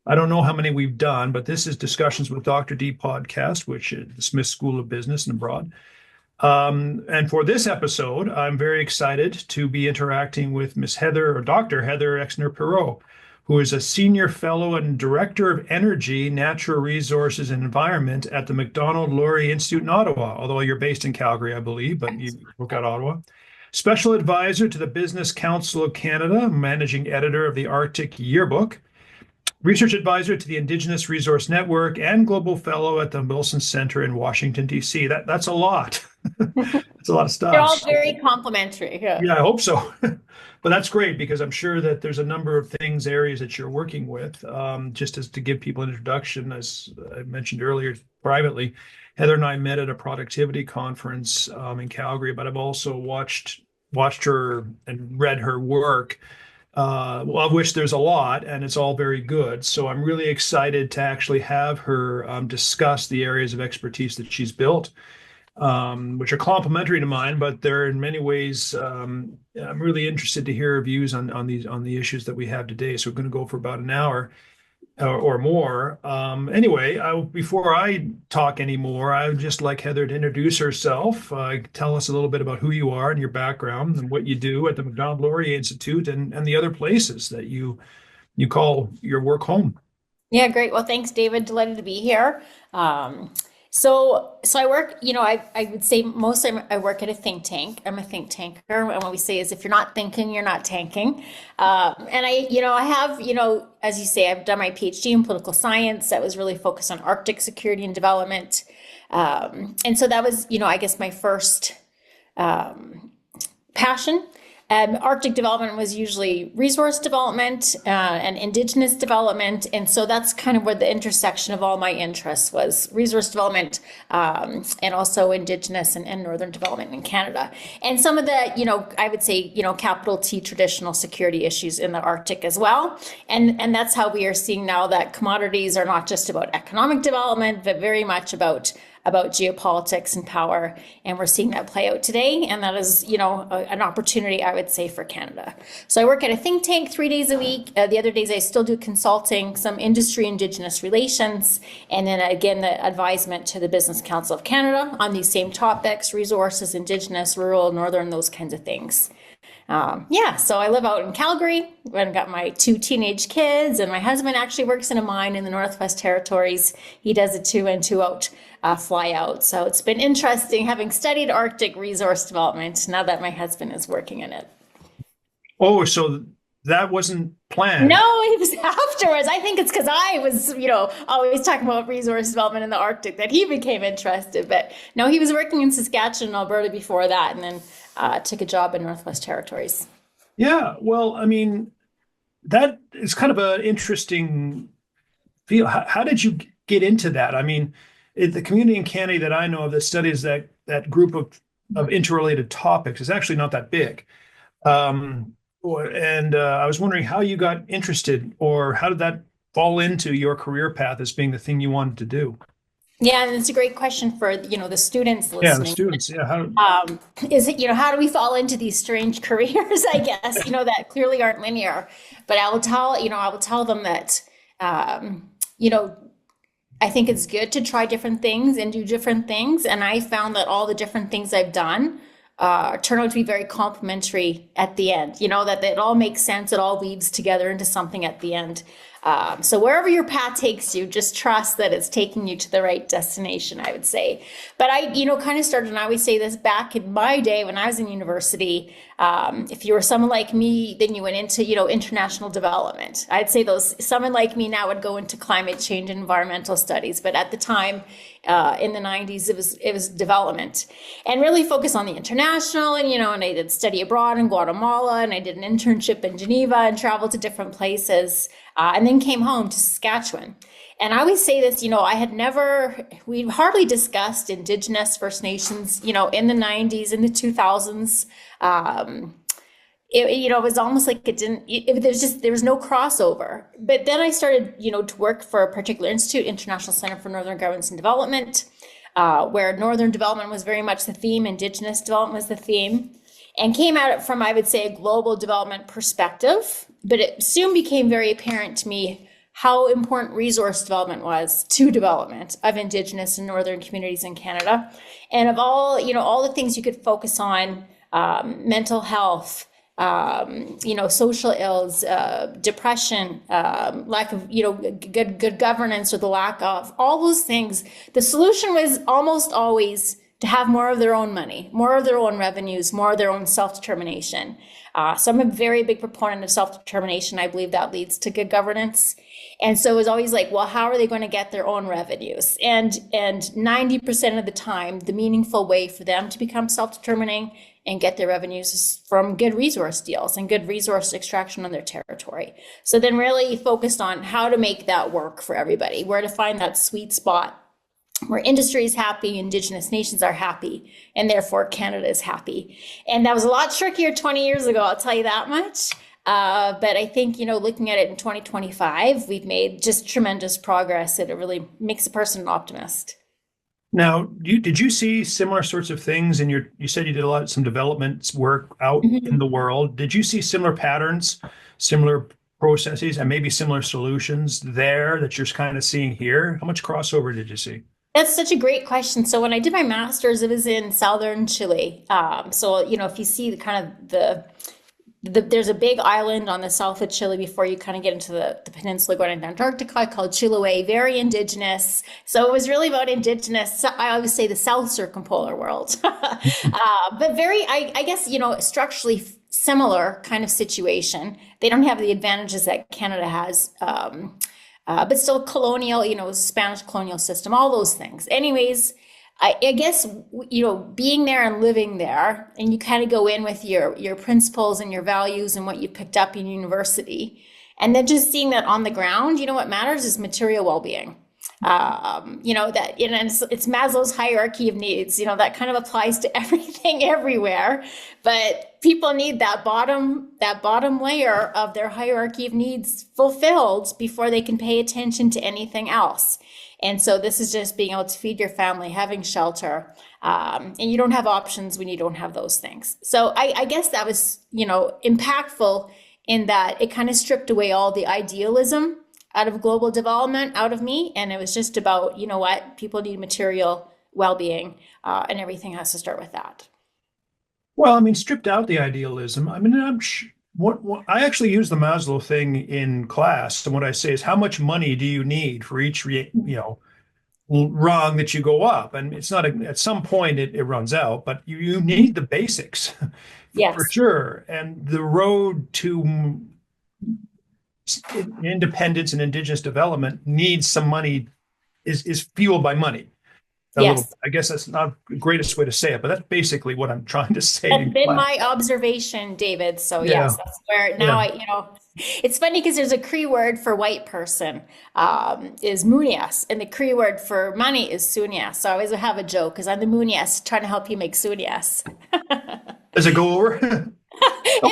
I don't know how many we've done, but this is Discussions with Dr. D podcast, which is the Smith School of Business and Abroad. And for this episode, I'm very excited to be interacting with Miss Heather or Dr. Heather Exner-Pirot, who is a senior fellow and director of energy, natural resources, and environment at the Macdonald-Laurier Institute in Ottawa, although you're based in Calgary, I believe, but you work at Ottawa. Special advisor to the Business Council of Canada, managing editor of the Arctic Yearbook, research advisor to the Indigenous Resource Network, and global fellow at the Wilson Center in Washington, D.C. That's a lot. That's a lot of They're stuff. all very complimentary. Yeah. Yeah, I hope so. But that's great because I'm sure that there's a number of things, areas that you're working with. Just as to give people an introduction, as I mentioned earlier privately, Heather and I met at a productivity conference in Calgary, but I've also watched her and read her work, of which there's a lot, and it's all very good. So I'm really excited to actually have her discuss the areas of expertise that she's built, which are complementary to mine, but they're in many ways. I'm really interested to hear her views on the issues that we have today. So we're going to go for about an hour or more. Anyway, before I talk anymore, I would just like Heather to introduce herself. Tell us a little bit about who you are and your background and what you do at the Macdonald-Laurier Institute and the other places that you call your work home. Yeah, great. Well, thanks, David. Delighted to be here. So I work, I would say mostly I work at a think tank. I'm a think tanker. And what we say is if you're not thinking, you're not tanking. And I have, as you say, I've done my PhD in political science that was really focused on Arctic security and development. And so that was, I guess my first passion. Arctic development was usually resource development and Indigenous development. And so that's kind of where the intersection of all my interests was: resource development and also Indigenous and Northern development in Canada. And some of the, I would say, capital T traditional security issues in the Arctic as well. And that's how we are seeing now that commodities are not just about economic development, but very much about geopolitics and power. And we're seeing that play out today. And that is, an opportunity, I would say, for Canada. So I work at a think tank 3 days a week. The other days I still do consulting, some industry, Indigenous relations, and then again, the advisement to the Business Council of Canada on these same topics: resources, Indigenous, rural, Northern, those kinds of things. So I live out in Calgary. I've got my 2 teenage kids, and my husband actually works in a mine in the Northwest Territories. He does a 2 in, 2 out fly out. So it's been interesting having studied Arctic resource development now that my husband is working in it. Oh, so that wasn't planned. No, it was afterwards. I think it's because I was, always talking about resource development in the Arctic that he became interested. But no, he was working in Saskatchewan and Alberta before that, and then took a job in Northwest Territories. Yeah, well, I mean, that is kind of an interesting feel. How did you get into that? I mean, the community in Canada that I know of that studies that group of interrelated topics is actually not that big. And I was wondering how you got interested, or how did that fall into your career path as being the thing you wanted to do? Yeah, and it's a great question for the students Yeah, the listening. students. Yeah, Is it, how do we fall into these strange careers, I guess, that clearly aren't linear. But I will tell them that, I think it's good to try different things and do different things. And I found that all the different things I've done turn out to be very complementary at the end, that it all makes sense. It all weaves together into something at the end. So wherever your path takes you, just trust that it's taking you to the right destination, I would say. But I, kind of started, and I always say this, back in my day when I was in university, if you were someone like me, then you went into, international development. I'd say someone like me now would go into climate change and environmental studies. But at the time, in the 90s, it was development, and really focus on the international. And, and I did study abroad in Guatemala, and I did an internship in Geneva and traveled to different places. And then came home to Saskatchewan. And I always say this, we'd hardly discussed Indigenous First Nations, in the 90s, in the 2000s. It was almost like there was no crossover. But then I started, to work for a particular institute, International Center for Northern Governance and Development, where Northern development was very much the theme, Indigenous development was the theme, and came at it from, I would say, a global development perspective. But it soon became very apparent to me how important resource development was to development of Indigenous and Northern communities in Canada. And of all, all the things you could focus on, mental health, social ills, depression, lack of, good governance or the lack of, all those things. The solution was almost always to have more of their own money, more of their own revenues, more of their own self-determination. So I'm a very big proponent of self-determination. I believe that leads to good governance. And so it was always like, well, how are they going to get their own revenues? And 90% of the time, the meaningful way for them to become self-determining and get their revenues is from good resource deals and good resource extraction on their territory. So then really focused on how to make that work for everybody, where to find that sweet spot where industry is happy, Indigenous nations are happy, and therefore Canada is happy. And that was a lot trickier 20 years ago, I'll tell you that much. But I think, looking at it in 2025, we've made just tremendous progress, and it really makes a person an optimist. Now, did you see similar sorts of things in you said you did some development work out in the world. Did you see similar patterns, similar processes, and maybe similar solutions there that you're kind of seeing here? How much crossover did you see? That's such a great question. So when I did my master's, it was in Southern Chile. If you see the kind of there's a big island on the south of Chile before you kind of get into the peninsula going into Antarctica called Chiloé, very Indigenous. So it was really about Indigenous, I always say the South Circumpolar world. But very, I guess, structurally similar kind of situation. They don't have the advantages that Canada has, but still colonial, Spanish colonial system, all those things. Anyways, I guess, being there and living there, and you kind of go in with your principles and your values and what you picked up in university, and then just seeing that on the ground, what matters is material well-being. It's Maslow's hierarchy of needs, that kind of applies to everything everywhere, but people need that bottom layer of their hierarchy of needs fulfilled before they can pay attention to anything else. And so this is just being able to feed your family, having shelter, and you don't have options when you don't have those things. So I guess that was, impactful in that it kind of stripped away all the idealism out of global development out of me. And it was just about, people need material well-being, and everything has to start with that. Well, I mean, stripped out the idealism. I mean, what I actually use the Maslow thing in class, and what I say is, how much money do you need for each rung that you go up? And it's not at some point it runs out, but you need the basics Yes. for sure. And the road to independence and Indigenous development needs some money, is fueled by money. Yes. I guess that's not the greatest way to say it, but that's basically what I'm trying to say. That's been my observation, David. So Yeah. yes, that's where now it's funny because there's a Cree word for white person, is munias, and the Cree word for money is sunias. So I always have a joke because I'm the munias trying to help you make sunias. Does it go over? And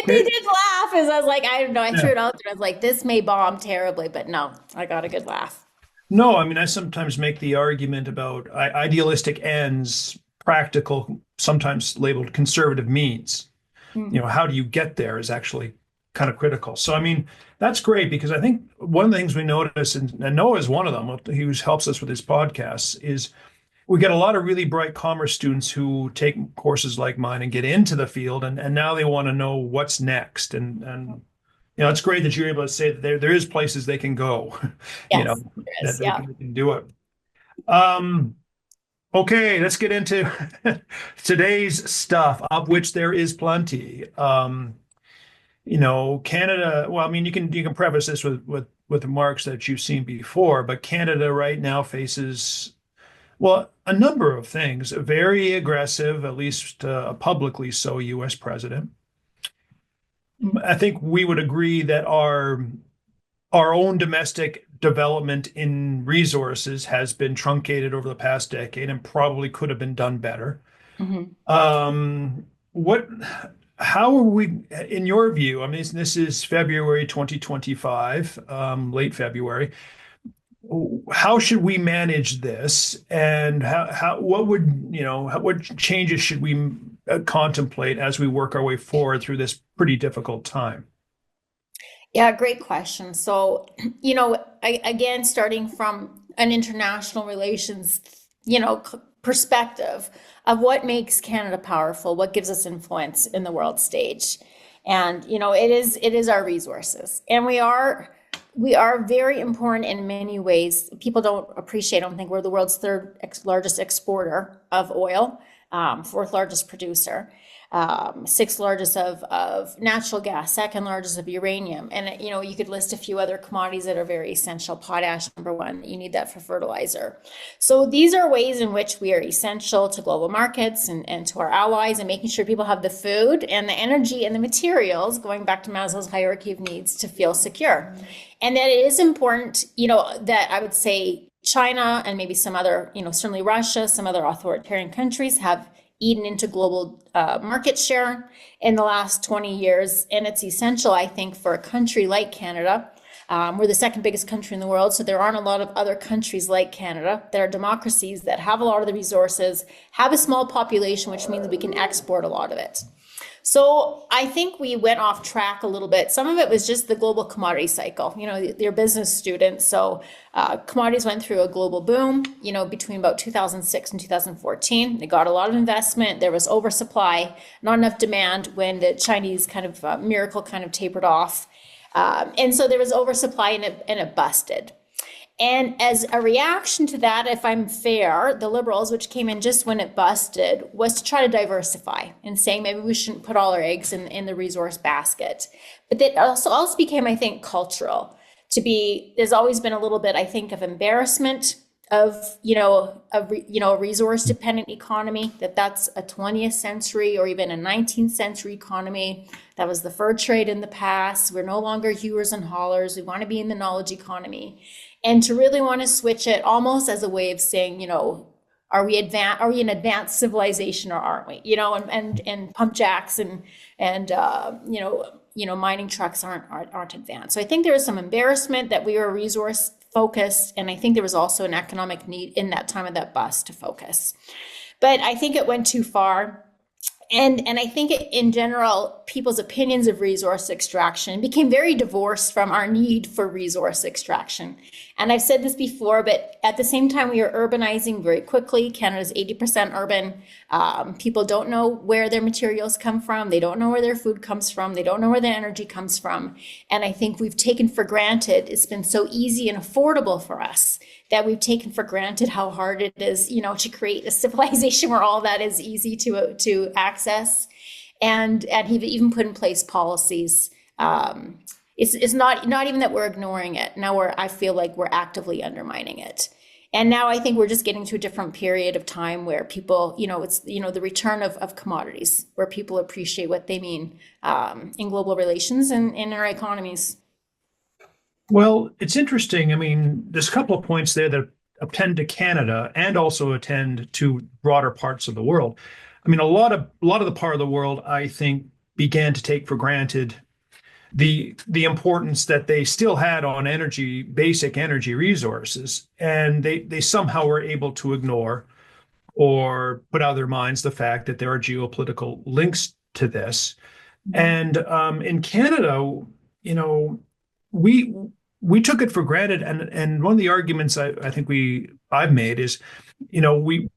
they did laugh as I was like, I don't know, I threw it out there. I was like, this may bomb terribly, but no, I got a good laugh. No, I mean, I sometimes make the argument about idealistic ends, practical, sometimes labeled conservative means. How do you get there is actually kind of critical. So, I mean, that's great, because I think one of the things we notice, and Noah is one of them, who helps us with his podcasts, is we get a lot of really bright commerce students who take courses like mine and get into the field, and now they want to know what's next. And it's great that you're able to say that there is places they can go, Yes, that they can do it. Okay, let's get into today's stuff, of which there is plenty. Canada, well, I mean, you can preface this with the remarks that you've seen before, but Canada right now faces, well, a number of things. A very aggressive, at least publicly so, U.S. president. I think we would agree that our own domestic development in resources has been truncated over the past decade and probably could have been done better. How are we, in your view? I mean, this is February 2025, late February. How should we manage this, and what changes should we contemplate as we work our way forward through this pretty difficult time? Yeah, great question. So, again, starting from an international relations, perspective of what makes Canada powerful, what gives us influence in the world stage. And, it is our resources. And we are very important in many ways. People don't appreciate, I don't think we're the world's third largest exporter of oil, fourth largest producer, sixth largest of natural gas, second largest of uranium. And, you could list a few other commodities that are very essential. Potash, number one, you need that for fertilizer. So these are ways in which we are essential to global markets and to our allies, and making sure people have the food and the energy and the materials, going back to Maslow's hierarchy of needs, to feel secure. And that it is important, that I would say China and maybe some other, certainly Russia, some other authoritarian countries have eaten into global market share in the last 20 years. And it's essential, I think, for a country like Canada. We're the second biggest country in the world, so there aren't a lot of other countries like Canada that are democracies that have a lot of the resources, have a small population, which means we can export a lot of it. So I think we went off track a little bit. Some of it was just the global commodity cycle. You're business students, so commodities went through a global boom, between about 2006 and 2014. They got a lot of investment. There was oversupply, not enough demand when the Chinese kind of miracle kind of tapered off. And so there was oversupply and it busted. And as a reaction to that, if I'm fair, the Liberals, which came in just when it busted, was to try to diversify and saying maybe we shouldn't put all our eggs in the resource basket. But that also became, I think, cultural. There's always been a little bit, I think, of embarrassment of, a resource dependent economy, that's a 20th century or even a 19th century economy. That was the fur trade in the past. We're no longer hewers and haulers. We want to be in the knowledge economy. And to really want to switch it almost as a way of saying, are we an advanced civilization or aren't we? And pump jacks and mining trucks aren't advanced. So I think there was some embarrassment that we were resource focused, and I think there was also an economic need in that time of that bust to focus. But I think it went too far. And I think in general, people's opinions of resource extraction became very divorced from our need for resource extraction. And I've said this before, but at the same time, we are urbanizing very quickly. Canada's 80% urban. People don't know where their materials come from. They don't know where their food comes from. They don't know where their energy comes from. And I think we've taken for granted, it's been so easy and affordable for us that we've taken for granted how hard it is, to create a civilization where all that is easy to access, and have even put in place policies. It's not even that we're ignoring it. Now I feel like we're actively undermining it. And now I think we're just getting to a different period of time where people, it's, the return of commodities, where people appreciate what they mean in global relations and in our economies. Well, it's interesting. I mean, there's a couple of points there that attend to Canada and also attend to broader parts of the world. I mean, a lot of the part of the world, I think, began to take for granted the importance that they still had on energy, basic energy resources, and they somehow were able to ignore or put out of their minds the fact that there are geopolitical links to this. And in Canada, we took it for granted, and one of the arguments I think I've made is, we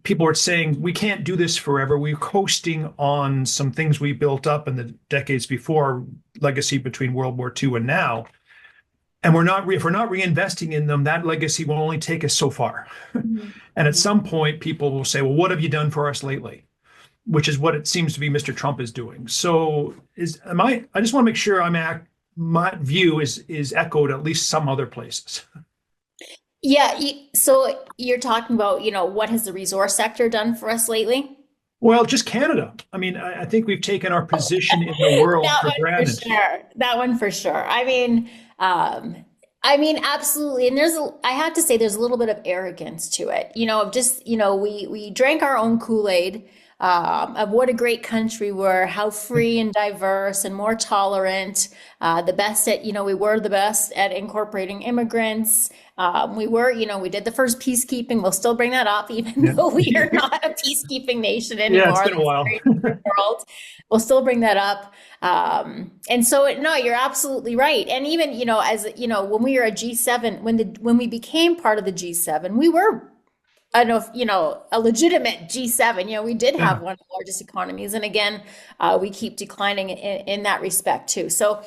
people are saying we can't do this forever. We're coasting on some things we built up in the decades before, legacy between World War II and now, and if we're not reinvesting in them, that legacy will only take us so far. Mm-hmm. And at some point, people will say, "Well, what have you done for us lately?" Which is what it seems to be Mr. Trump is doing. So I just want to make sure my view is echoed at least some other places. Yeah, so you're talking about, what has the resource sector done for us lately? Well, just Canada. I mean, I think we've taken our position in the world for granted. For sure. That one for sure. Absolutely. And I have to say, there's a little bit of arrogance to it, we drank our own Kool-Aid. of what a great country we're, how free and diverse and more tolerant, the best at, we were the best at incorporating immigrants. We were, we did the first peacekeeping. We'll still bring that up, even though we are not a peacekeeping nation anymore. Yeah, it's been a while. World. We'll still bring that up. And so, no, you're absolutely right. And even, as, when we were a G7, when we became part of the G7, we were, I don't know if, a legitimate G7, we did have one of the largest economies. And again, we keep declining in that respect too. So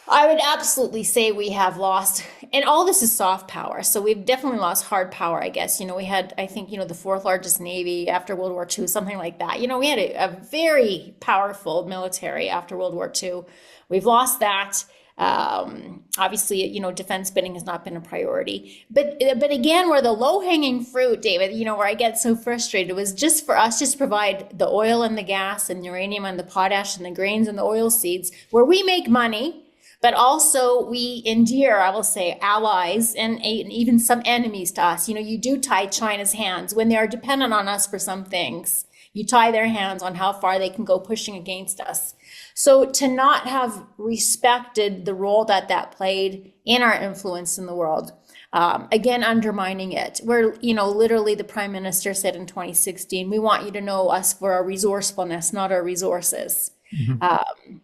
I would absolutely say we have lost, and all this is soft power. So we've definitely lost hard power, I guess. We had, I think, the fourth largest Navy after World War II, something like that. We had a very powerful military after World War II. We've lost that. Obviously, defense spending has not been a priority. But again, where the low-hanging fruit, David, where I get so frustrated was just for us just provide the oil and the gas and uranium and the potash and the grains and the oil seeds where we make money. But also we endear, I will say, allies and even some enemies to us. You do tie China's hands when they are dependent on us for some things. You tie their hands on how far they can go pushing against us. So to not have respected the role that played in our influence in the world, again, undermining it, where, literally the Prime Minister said in 2016, we want you to know us for our resourcefulness, not our resources. Mm-hmm.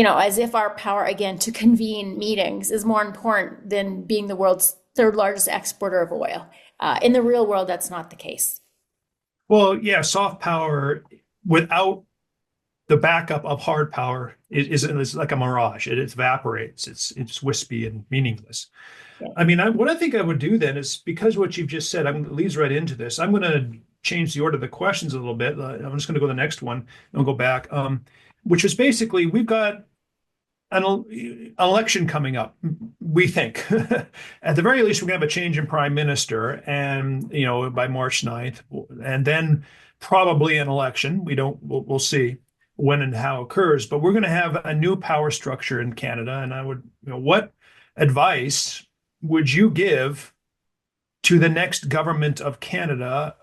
As if our power, again, to convene meetings is more important than being the world's third largest exporter of oil. In the real world, that's not the case. Well, yeah, soft power without the backup of hard power is like a mirage. It evaporates. It's wispy and meaningless. Yeah. I mean, what I think I would do then is, because what you've just said, it leads right into this. I'm going to change the order of the questions a little bit. I'm just going to go to the next one and we'll go back. Which is basically, we've got an election coming up, we think. At the very least, we're going to have a change in prime minister, and by March 9th, and then probably an election. We'll see when and how it occurs, but we're going to have a new power structure in Canada. And what advice would you give to the next government of Canada?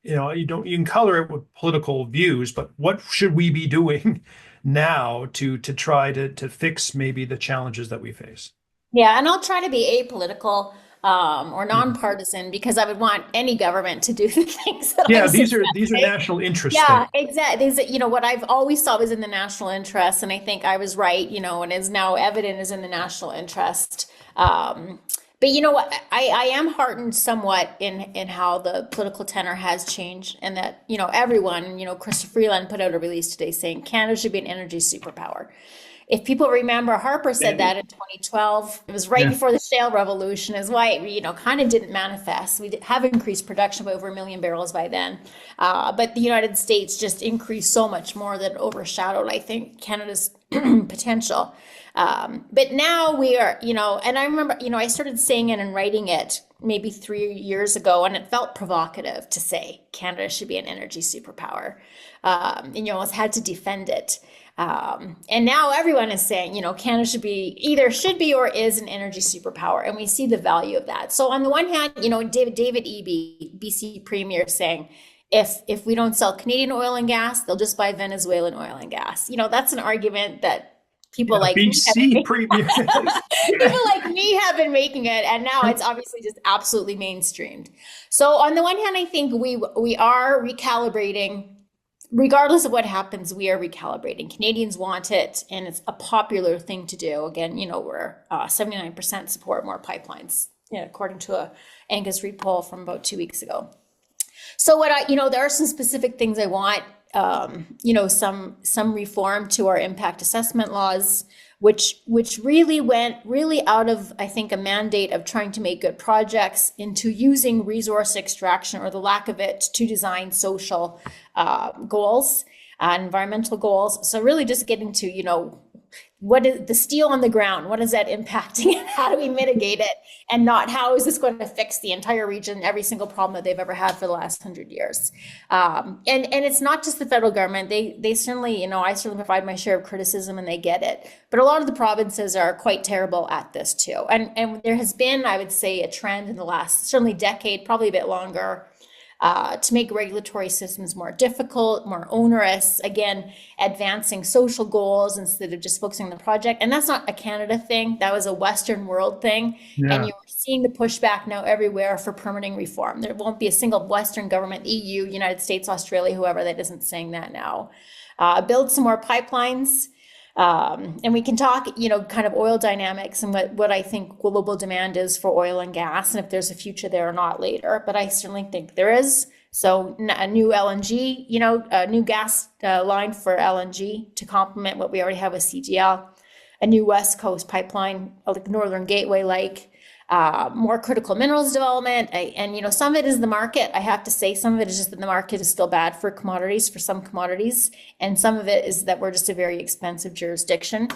You can color it with political views, but what should we be doing now to try to fix maybe the challenges that we face? Yeah, and I'll try to be apolitical or nonpartisan, because I would want any government to do the things that these are national interests. Yeah, exactly. These, what I've always thought was in the national interest, and I think I was right, and is now evident is in the national interest. But you know what, I am heartened somewhat in how the political tenor has changed, and that, everyone, Christopher Freeland put out a release today saying Canada should be an energy superpower. If people remember, Harper said that in 2012. It was right before the shale revolution, is why it, kind of didn't manifest. We have increased production by over 1 million barrels by then. But the United States just increased so much more that overshadowed, I think, Canada's potential. But now we are, and I remember, I started saying it and writing it maybe 3 years ago, and it felt provocative to say Canada should be an energy superpower. And you almost had to defend it. And now everyone is saying, Canada should be or is an energy superpower. And we see the value of that. So on the one hand, David Eby, BC Premier, saying, if we don't sell Canadian oil and gas, they'll just buy Venezuelan oil and gas. That's an argument that people like BC Premier. People like me have been making it, and now it's obviously just absolutely mainstreamed. So on the one hand, I think we are recalibrating. Regardless of what happens, we are recalibrating. Canadians want it, and it's a popular thing to do. Again, we're 79% support more pipelines, according to a Angus Reid poll from about 2 weeks ago. So there are some specific things I want. Some reform to our impact assessment laws, which really went out of, I think, a mandate of trying to make good projects into using resource extraction, or the lack of it, to design social goals, environmental goals. So really just getting to, what is the steel on the ground? What is that impacting, and how do we mitigate it? And not how is this going to fix the entire region, every single problem that they've ever had for the last 100 years? And it's not just the federal government. They certainly, I certainly provide my share of criticism, and they get it. But a lot of the provinces are quite terrible at this too. And there has been, I would say, a trend in the last certainly decade, probably a bit longer, to make regulatory systems more difficult, more onerous, again, advancing social goals instead of just focusing on the project. And that's not a Canada thing, that was a Western world thing. And Yeah. you're seeing the pushback now everywhere for permitting reform. There won't be a single Western government, EU, United States, Australia, whoever, that isn't saying that now. Build some more pipelines. And we can talk, kind of oil dynamics and what I think global demand is for oil and gas, and if there's a future there or not later. But I certainly think there is. So a new LNG, a new gas line for LNG to complement what we already have with CGL, a new West Coast pipeline, like Northern Gateway, more critical minerals development. And some of it is the market. I have to say, some of it is just that the market is still bad for commodities, for some commodities. And some of it is that we're just a very expensive jurisdiction.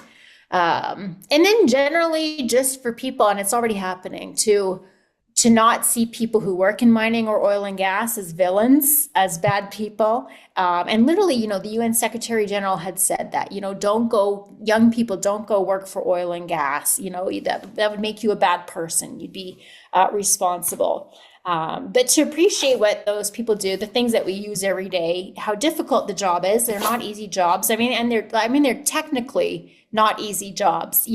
And then generally just for people, and it's already happening, to not see people who work in mining or oil and gas as villains, as bad people. And literally, the UN Secretary General had said that, young people don't go work for oil and gas, that would make you a bad person. You'd be responsible. But to appreciate what those people do, the things that we use every day, how difficult the job is, they're not easy jobs. They're technically not easy jobs,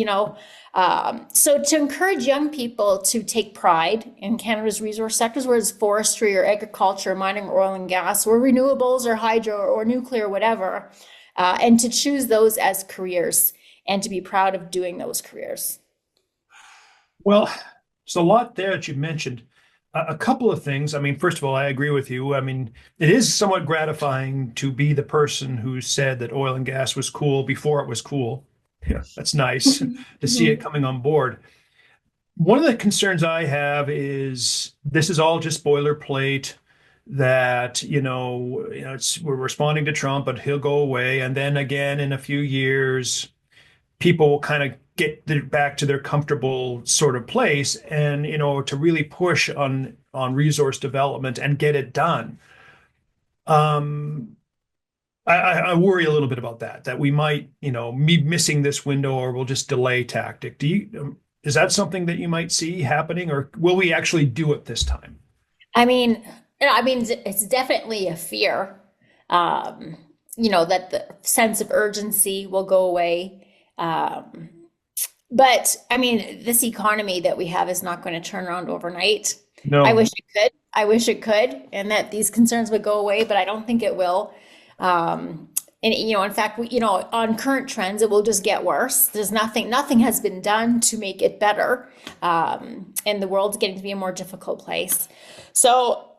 So to encourage young people to take pride in Canada's resource sectors, whether it's forestry or agriculture, mining, or oil and gas, or renewables or hydro or nuclear, whatever, and to choose those as careers and to be proud of doing those careers. Well, there's a lot there that you mentioned. A couple of things. First of all, I agree with you. It is somewhat gratifying to be the person who said that oil and gas was cool before it was cool. Yeah, that's nice to see it coming on board. One of the concerns I have is this is all just boilerplate that, we're responding to Trump, but he'll go away. And then again, in a few years, people will kind of get back to their comfortable sort of place and, to really push on resource development and get it done. I worry a little bit about that we might, be missing this window, or we'll just delay tactic. Is that something that you might see happening, or will we actually do it this time? It's definitely a fear, that the sense of urgency will go away. But this economy that we have is not going to turn around overnight. No. I wish it could. And that these concerns would go away, but I don't think it will. And in fact, on current trends, it will just get worse. There's nothing has been done to make it better. And the world's getting to be a more difficult place. So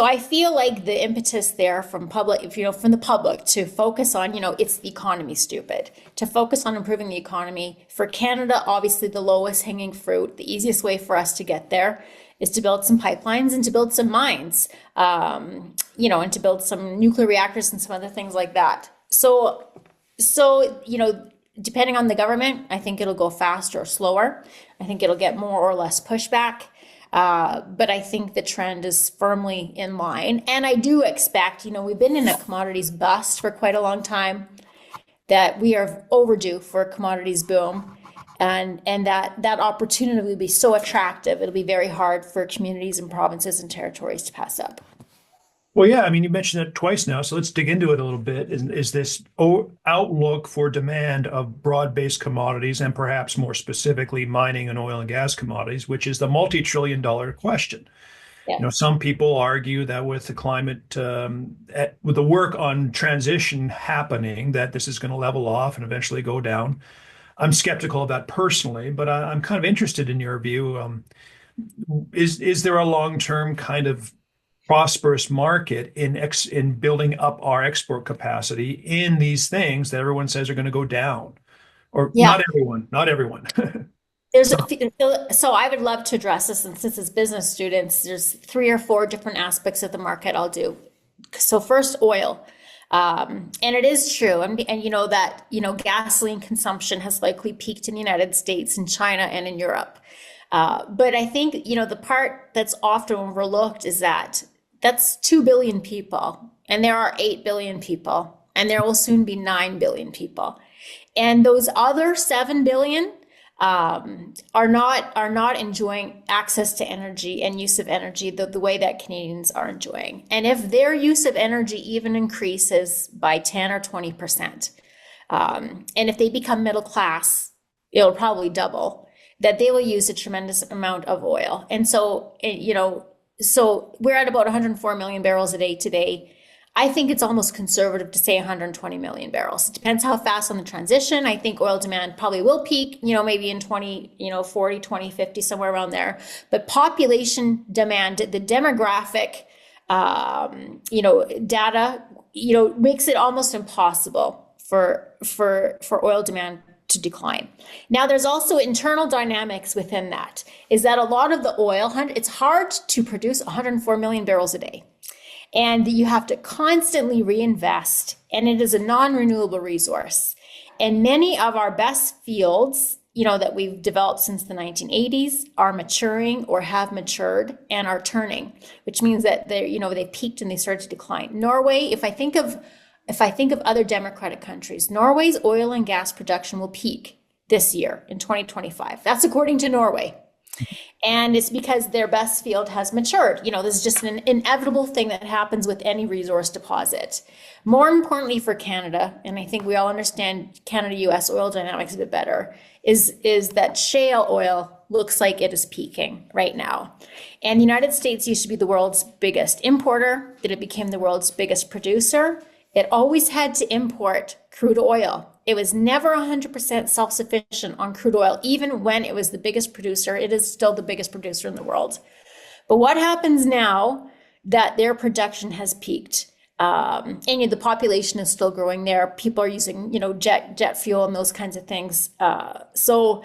I feel like the impetus there from from the public to focus on, it's the economy, stupid, to focus on improving the economy. For Canada, obviously the lowest hanging fruit, the easiest way for us to get there is to build some pipelines and to build some mines, and to build some nuclear reactors and some other things like that. So, depending on the government, I think it'll go faster or slower. I think it'll get more or less pushback. But I think the trend is firmly in line. And I do expect, we've been in a commodities bust for quite a long time, that we are overdue for a commodities boom. And that opportunity will be so attractive, it'll be very hard for communities and provinces and territories to pass up. Well, yeah, you mentioned it twice now, so let's dig into it a little bit. Is this outlook for demand of broad-based commodities, and perhaps more specifically mining and oil and gas commodities, which is the multi-trillion-dollar question? Yeah. Some people argue that with the climate, with the work on transition happening, that this is going to level off and eventually go down. I'm skeptical of that personally, but I'm kind of interested in your view. Is there a long-term kind of prosperous market in building up our export capacity in these things that everyone says are going to go down? Or Yeah. not everyone. So I would love to address this, and since it's business students, there's 3 or 4 different aspects of the market I'll do. So first, oil. And it is true, and that gasoline consumption has likely peaked in the United States, in China, and in Europe. But I think the part that's often overlooked is that that's 2 billion people, and there are 8 billion people, and there will soon be 9 billion people, and those other 7 billion are not enjoying access to energy and use of energy the way that Canadians are enjoying. And if their use of energy even increases by 10 or 20%, and if they become middle class, it'll probably double, that they will use a tremendous amount of oil. And so, so we're at about 104 million barrels a day today. I think it's almost conservative to say 120 million barrels. It depends how fast on the transition. I think oil demand probably will peak, maybe in 2040, 2050, somewhere around there. But population demand, the demographic, data, makes it almost impossible for oil demand to decline. Now, there's also internal dynamics within that, is that a lot of the oil, it's hard to produce 104 million barrels a day. And you have to constantly reinvest, and it is a non-renewable resource. And many of our best fields, that we've developed since the 1980s are maturing or have matured and are turning, which means that they peaked and they started to decline. Norway, if I think of other democratic countries, Norway's oil and gas production will peak this year in 2025. That's according to Norway. And it's because their best field has matured. This is just an inevitable thing that happens with any resource deposit. More importantly for Canada, and I think we all understand Canada-US oil dynamics a bit better, is that shale oil looks like it is peaking right now. And the United States used to be the world's biggest importer, then it became the world's biggest producer. It always had to import crude oil. It was never 100% self-sufficient on crude oil. Even when it was the biggest producer, it is still the biggest producer in the world. But what happens now that their production has peaked? And the population is still growing there. People are using, jet fuel and those kinds of things. So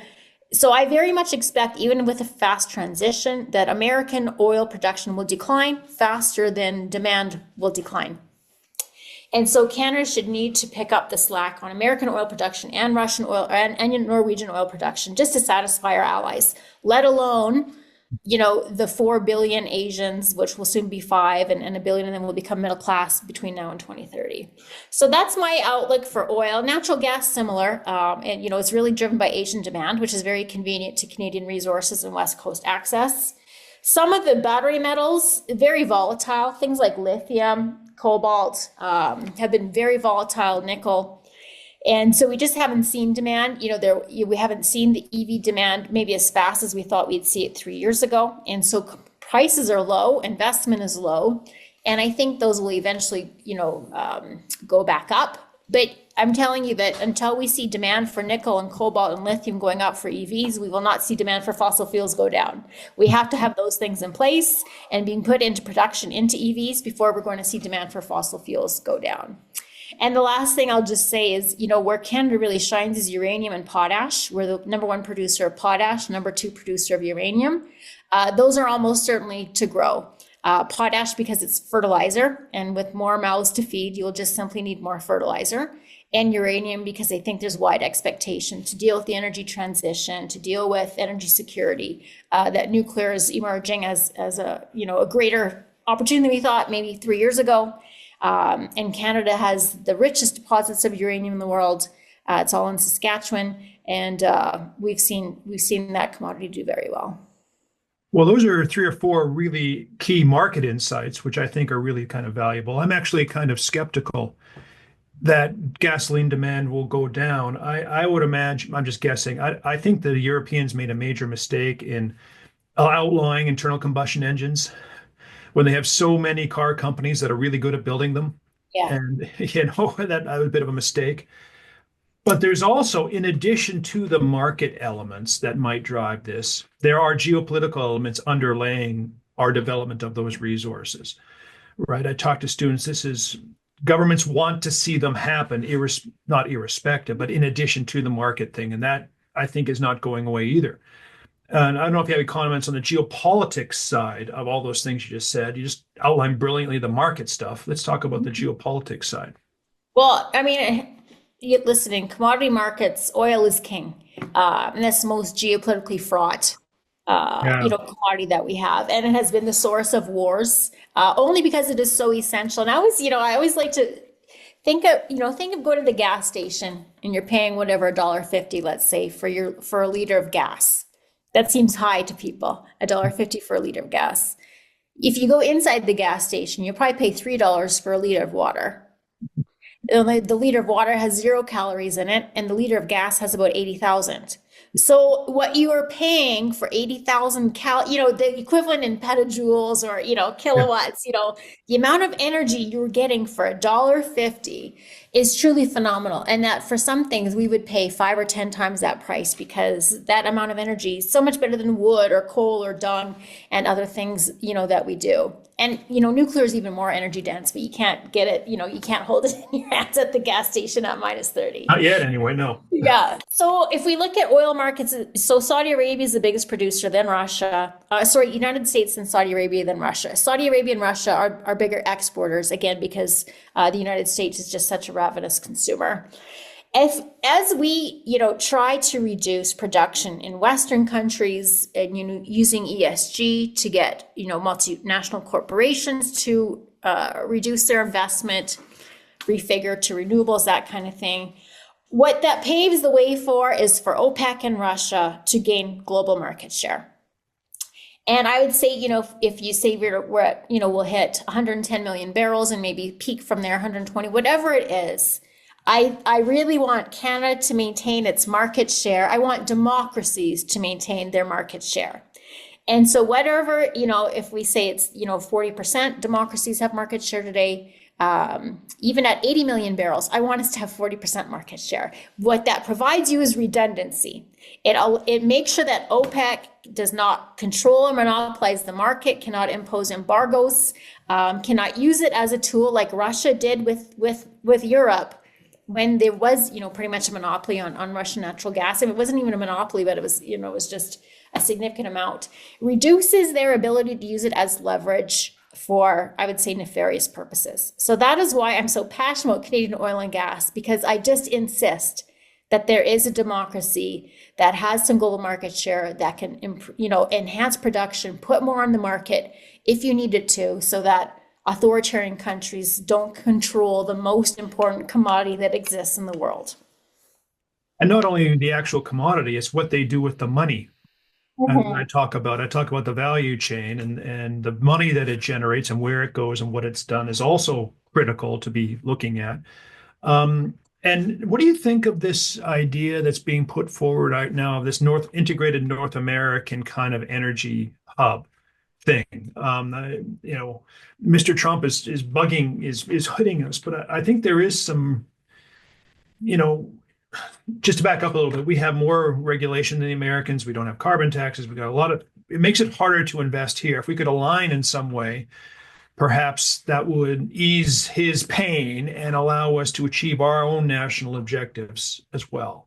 I very much expect, even with a fast transition, that American oil production will decline faster than demand will decline. And so Canada should need to pick up the slack on American oil production and Russian oil and Norwegian oil production just to satisfy our allies, let alone, the 4 billion Asians, which will soon be 5, and 1 billion of them will become middle class between now and 2030. So that's my outlook for oil. Natural gas, similar. And, it's really driven by Asian demand, which is very convenient to Canadian resources and West Coast access. Some of the battery metals, very volatile, things like lithium, cobalt, have been very volatile, nickel. And so we just haven't seen demand, we haven't seen the EV demand maybe as fast as we thought we'd see it 3 years ago. And so prices are low, investment is low. And I think those will eventually, go back up. But I'm telling you that until we see demand for nickel and cobalt and lithium going up for EVs, we will not see demand for fossil fuels go down. We have to have those things in place and being put into production into EVs before we're going to see demand for fossil fuels go down. And the last thing I'll just say is, where Canada really shines is uranium and potash. We're the number 1 producer of potash, number 2 producer of uranium. Those are almost certainly to grow. Potash because it's fertilizer, and with more mouths to feed, you'll just simply need more fertilizer. And uranium because I think there's wide expectation to deal with the energy transition, to deal with energy security, that nuclear is emerging as a greater opportunity than we thought maybe 3 years ago. And Canada has the richest deposits of uranium in the world. It's all in Saskatchewan, and we've seen that commodity do very well. Well, those are 3 or 4 really key market insights, which I think are really kind of valuable. I'm actually kind of skeptical that gasoline demand will go down. I would imagine, I'm just guessing, I think the Europeans made a major mistake in outlawing internal combustion engines when they have so many car companies that are really good at building them. Yeah. And, that was a bit of a mistake. But there's also, in addition to the market elements that might drive this, there are geopolitical elements underlaying our development of those resources, right? I talk to students, governments want to see them happen, not irrespective, but in addition to the market thing. And that, I think, is not going away either. And I don't know if you have any comments on the geopolitics side of all those things you just said. You just outlined brilliantly the market stuff. Let's talk about the geopolitics side. Well, I mean, listen, in commodity markets, oil is king. And that's the most geopolitically fraught commodity that we have. And it has been the source of wars, only because it is so essential. And I always like to think of go to the gas station and you're paying whatever $1.50, let's say, for a liter of gas. That seems high to people, $1.50 for a liter of gas. If you go inside the gas station, you'll probably pay $3 for a liter of water. The liter of water has 0 calories in it, and the liter of gas has about 80,000. So what you are paying for 80,000 the equivalent in petajoules or, kilowatts, the amount of energy you're getting for $1.50 is truly phenomenal. And that for some things we would pay 5 or 10 times that price, because that amount of energy is so much better than wood or coal or dung and other things, that we do. And, nuclear is even more energy dense, but you can't get it, you can't hold it in your hands at the gas station at -30. Not yet, anyway, no. Yeah. So if we look at oil markets, so Saudi Arabia is the biggest producer, then Russia. United States and Saudi Arabia, then Russia. Saudi Arabia and Russia are bigger exporters, again, because the United States is just such a ravenous consumer. As we, try to reduce production in Western countries and, using ESG to get, multinational corporations to reduce their investment, refigure to renewables, that kind of thing. What that paves the way for is for OPEC and Russia to gain global market share. And I would say, if you say we're at, we'll hit 110 million barrels and maybe peak from there, 120, whatever it is, I really want Canada to maintain its market share. I want democracies to maintain their market share. And so whatever, if we say it's, 40% democracies have market share today, even at 80 million barrels, I want us to have 40% market share. What that provides you is redundancy. It makes sure that OPEC does not control or monopolize the market, cannot impose embargoes, cannot use it as a tool like Russia did with Europe, when there was, pretty much a monopoly on Russian natural gas. And it wasn't even a monopoly, but it was, it was just a significant amount. Reduces their ability to use it as leverage for, I would say, nefarious purposes. So that is why I'm so passionate about Canadian oil and gas, because I just insist that there is a democracy that has some global market share that can, enhance production, put more on the market if you need it to, so that authoritarian countries don't control the most important commodity that exists in the world. And not only the actual commodity, it's what they do with the money. And I talk about the value chain, and the money that it generates and where it goes and what it's done is also critical to be looking at. And what do you think of this idea that's being put forward right now of this integrated North American kind of energy hub thing? Mr. Trump is hitting us, but I think there is some, just to back up a little bit, we have more regulation than the Americans. We don't have carbon taxes. We got it makes it harder to invest here. If we could align in some way, perhaps that would ease his pain and allow us to achieve our own national objectives as well.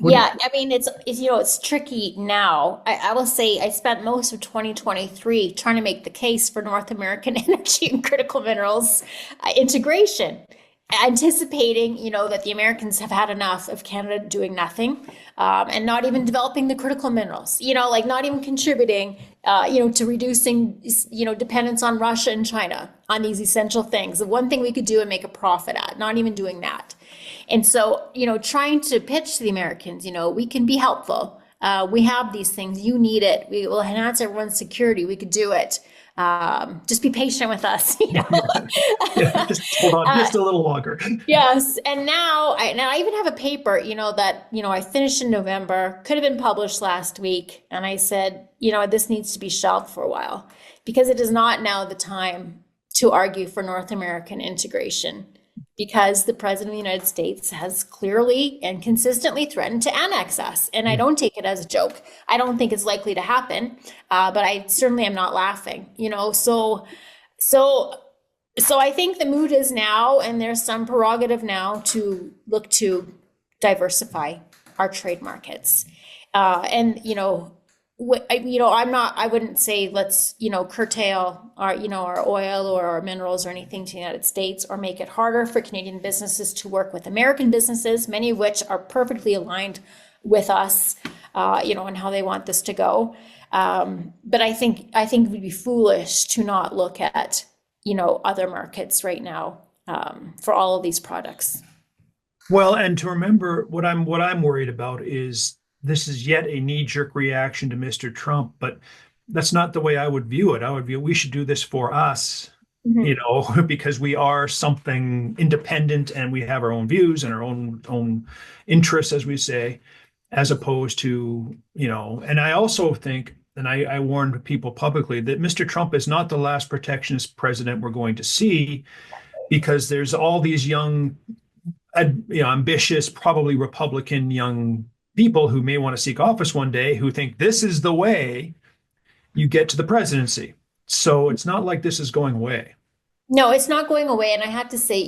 It's tricky now. I will say I spent most of 2023 trying to make the case for North American energy and critical minerals integration, anticipating, that the Americans have had enough of Canada doing nothing, and not even developing the critical minerals, not even contributing, to reducing, dependence on Russia and China on these essential things. The one thing we could do and make a profit at, not even doing that. And so, trying to pitch to the Americans, we can be helpful. We have these things. You need it. We will enhance everyone's security. We could do it. Just be patient with us. Yeah, just hold on just a little longer. Yes. And now I even have a paper, that, I finished in November, could have been published last week. And I said, this needs to be shelved for a while, because it is not now the time to argue for North American integration, because the President of the United States has clearly and consistently threatened to annex us. And I don't take it as a joke. I don't think it's likely to happen, but I certainly am not laughing, So I think the mood is now, and there's some prerogative now to look to diversify our trade markets. I wouldn't say let's, curtail our oil or our minerals or anything to the United States, or make it harder for Canadian businesses to work with American businesses, many of which are perfectly aligned with us, and how they want this to go. But I think we'd be foolish to not look at, other markets right now, for all of these products. Well, and to remember what I'm worried about is this is yet a knee-jerk reaction to Mr. Trump, but that's not the way I would view it. I would view we should do this for us, Mhm. because we are something independent and we have our own views and our own interests, as we say, as opposed to, and I also think, and I warned people publicly that Mr. Trump is not the last protectionist president we're going to see, because there's all these young, ambitious, probably Republican young people who may want to seek office one day who think this is the way you get to the presidency. So it's not like this is going away. No, it's not going away. And I have to say,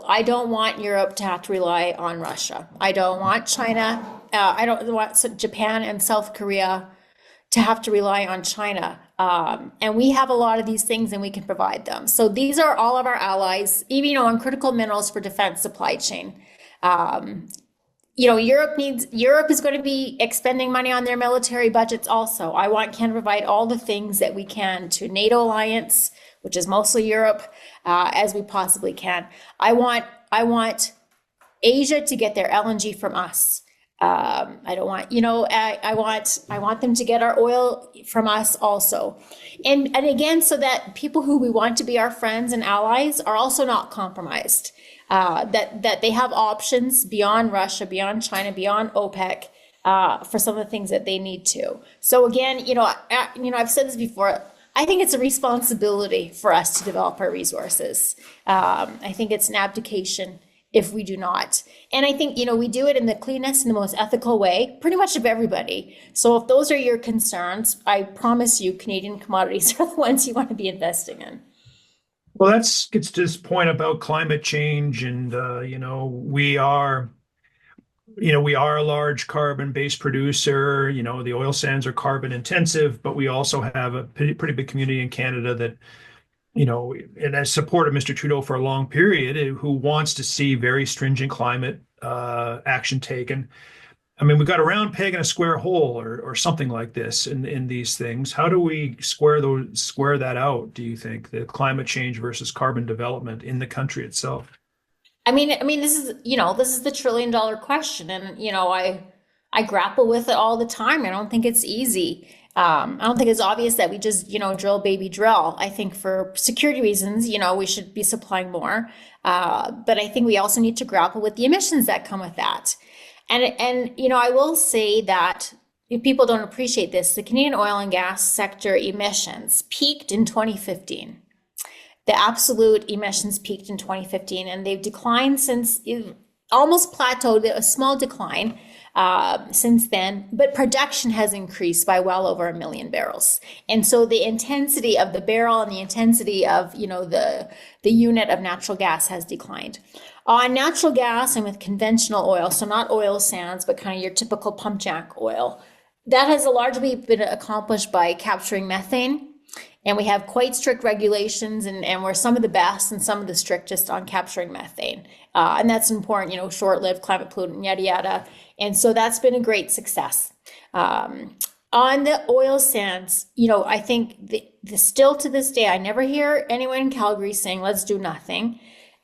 I don't want Europe to have to rely on Russia. I don't want China. I don't want Japan and South Korea to have to rely on China. And we have a lot of these things and we can provide them. So these are all of our allies, even, on critical minerals for defense supply chain. Europe is going to be expending money on their military budgets also. I want Canada to provide all the things that we can to NATO alliance, which is mostly Europe, as we possibly can. I want Asia to get their LNG from us. I don't want, I want them to get our oil from us also. And again, so that people who we want to be our friends and allies are also not compromised. That they have options beyond Russia, beyond China, beyond OPEC, for some of the things that they need to. So again, I've said this before. I think it's a responsibility for us to develop our resources. I think it's an abdication if we do not. And I think, we do it in the cleanest and the most ethical way, pretty much of everybody. So if those are your concerns, I promise you Canadian commodities are the ones you want to be investing in. Well, that gets to this point about climate change, and we are a large carbon-based producer. The oil sands are carbon intensive, but we also have a pretty big community in Canada that, and has supported Mr. Trudeau for a long period, who wants to see very stringent climate action taken. I mean, we've got a round peg in a square hole, or something like this in these things. How do we square that out, do you think, the climate change versus carbon development in the country itself? I mean, this is the trillion-dollar question, and I grapple with it all the time. I don't think it's easy. I don't think it's obvious that we just drill, baby, drill. I think for security reasons, we should be supplying more, but I think we also need to grapple with the emissions that come with that. And I will say that if people don't appreciate this, the Canadian oil and gas sector emissions peaked in 2015. The absolute emissions peaked in 2015, and they've declined since, almost plateaued, a small decline since then, but production has increased by well over 1 million barrels. And so the intensity of the barrel and the intensity of, the unit of natural gas has declined. On natural gas and with conventional oil, so not oil sands, but kind of your typical pump jack oil, that has largely been accomplished by capturing methane. And we have quite strict regulations, and we're some of the best and some of the strictest on capturing methane. And that's important, short-lived climate pollutant, yada, yada. And so that's been a great success. On the oil sands, I think the still to this day, I never hear anyone in Calgary saying, let's do nothing.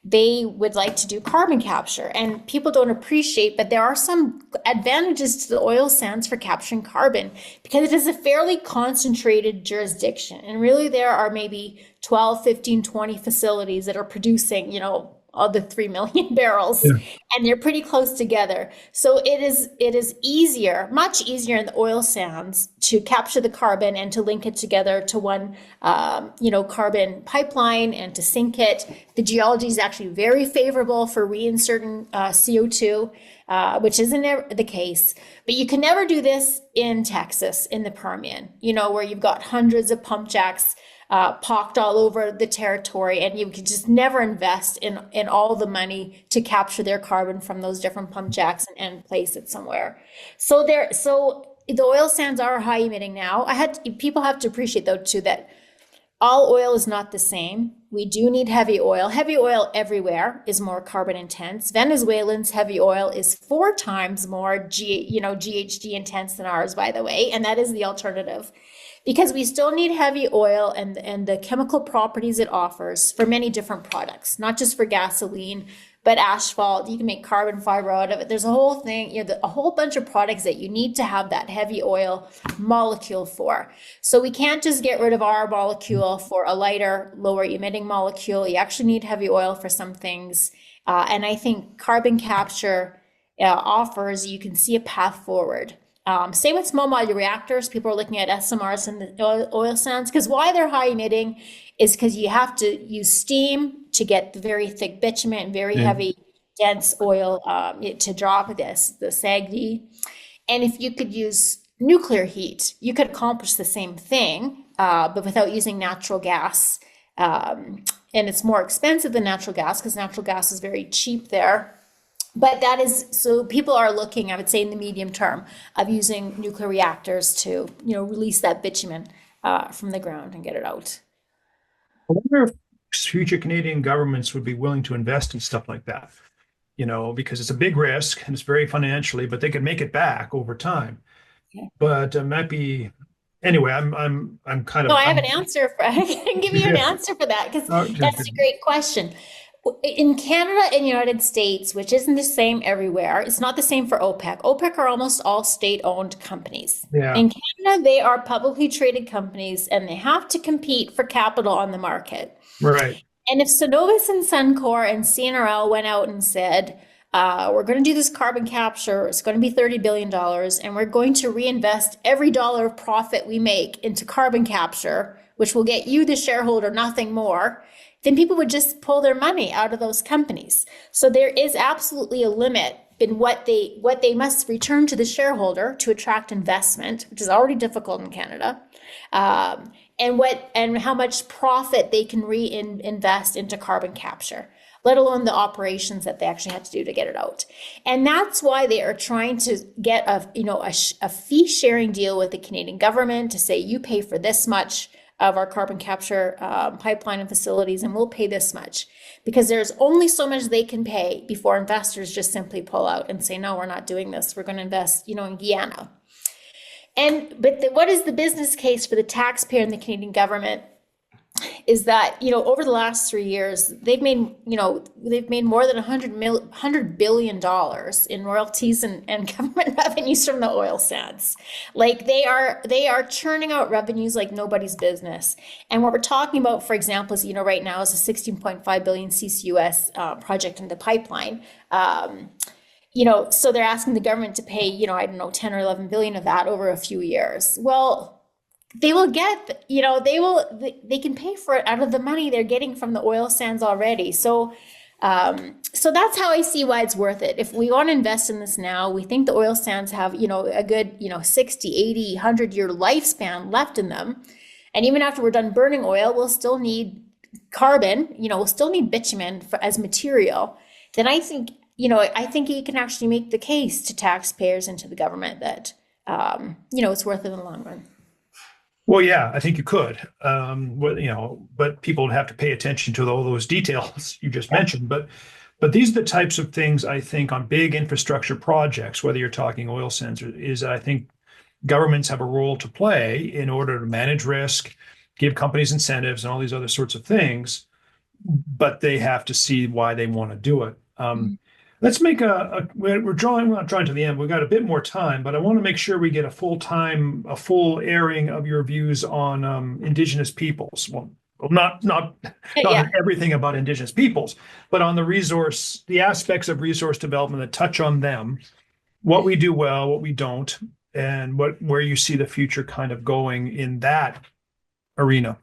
They would like to do carbon capture, and people don't appreciate, but there are some advantages to the oil sands for capturing carbon because it is a fairly concentrated jurisdiction. And really there are maybe 12, 15, 20 facilities that are producing, of the 3 million barrels, yeah. And they're pretty close together. So it is easier, much easier in the oil sands to capture the carbon and to link it together to one, carbon pipeline and to sink it. The geology is actually very favorable for reinserting CO2, which isn't the case. But you can never do this in Texas, in the Permian, where you've got hundreds of pump jacks pocked all over the territory, and you can just never invest in all the money to capture their carbon from those different pump jacks and place it somewhere. So the oil sands are high emitting now. People have to appreciate though too that all oil is not the same. We do need heavy oil. Heavy oil everywhere is more carbon intense. Venezuelans' heavy oil is 4 times more GHG intense than ours, by the way, and that is the alternative. because we still need heavy oil and the chemical properties it offers for many different products, not just for gasoline, but asphalt. You can make carbon fiber out of it. There's a whole thing, a whole bunch of products that you need to have that heavy oil molecule for. So we can't just get rid of our molecule for a lighter, lower emitting molecule. You actually need heavy oil for some things. And I think carbon capture offers, you can see a path forward. Same with small modular reactors. People are looking at SMRs in the oil sands, because why they're high emitting is because you have to use steam to get the very thick bitumen, very heavy, dense oil to drop the SAGD. And if you could use nuclear heat, you could accomplish the same thing, but without using natural gas. And it's more expensive than natural gas because natural gas is very cheap there. But that is, so people are looking, I would say in the medium term, of using nuclear reactors to, release that bitumen from the ground and get it out. I wonder if future Canadian governments would be willing to invest in stuff like that, because it's a big risk and it's very financially, but they could make it back over time. Okay. But it might be, anyway, I'm kind of. No, I have an answer I can give you an answer for that, because that's a great question. In Canada and United States, which isn't the same everywhere, it's not the same for OPEC. OPEC are almost all state-owned companies. Yeah. In Canada, they are publicly traded companies, and they have to compete for capital on the market. Right. And if Cenovus and Suncor and CNRL went out and said, we're going to do this carbon capture, it's going to be $30 billion, and we're going to reinvest every dollar of profit we make into carbon capture, which will get you, the shareholder, nothing more, then people would just pull their money out of those companies. So there is absolutely a limit in what they must return to the shareholder to attract investment, which is already difficult in Canada, and how much profit they can reinvest into carbon capture, let alone the operations that they actually had to do to get it out. And that's why they are trying to get a fee sharing deal with the Canadian government to say, you pay for this much of our carbon capture pipeline and facilities, and we'll pay this much, because there's only so much they can pay before investors just simply pull out and say, no, we're not doing this. We're going to invest, in Guyana. But what is the business case for the taxpayer and the Canadian government is that, over the last 3 years, they've made more than $100 billion in royalties and government revenues from the oil sands. Like they are churning out revenues like nobody's business. And what we're talking about, for example, is, right now is a 16.5 billion CCUS project in the pipeline. So they're asking the government to pay, 10 or 11 billion of that over a few years. Well, they will get, they can pay for it out of the money they're getting from the oil sands already. So that's how I see why it's worth it. If we want to invest in this now, we think the oil sands have, a good, 60, 80, 100-year lifespan left in them. And even after we're done burning oil, we'll still need carbon, we'll still need bitumen as material. Then I think you can actually make the case to taxpayers and to the government that, it's worth it in the long run. Well, yeah, I think you could, but people would have to pay attention to all those details you just mentioned. But these are the types of things I think on big infrastructure projects, whether you're talking oil sands, is I think governments have a role to play in order to manage risk, give companies incentives and all these other sorts of things, but they have to see why they want to do it. Let's make we're not drawing to the end. We've got a bit more time, but I want to make sure we get a full airing of your views on Indigenous peoples. Well, not everything about Indigenous peoples, but on the aspects of resource development that touch on them, what we do well, what we don't, and where you see the future kind of going in that arena.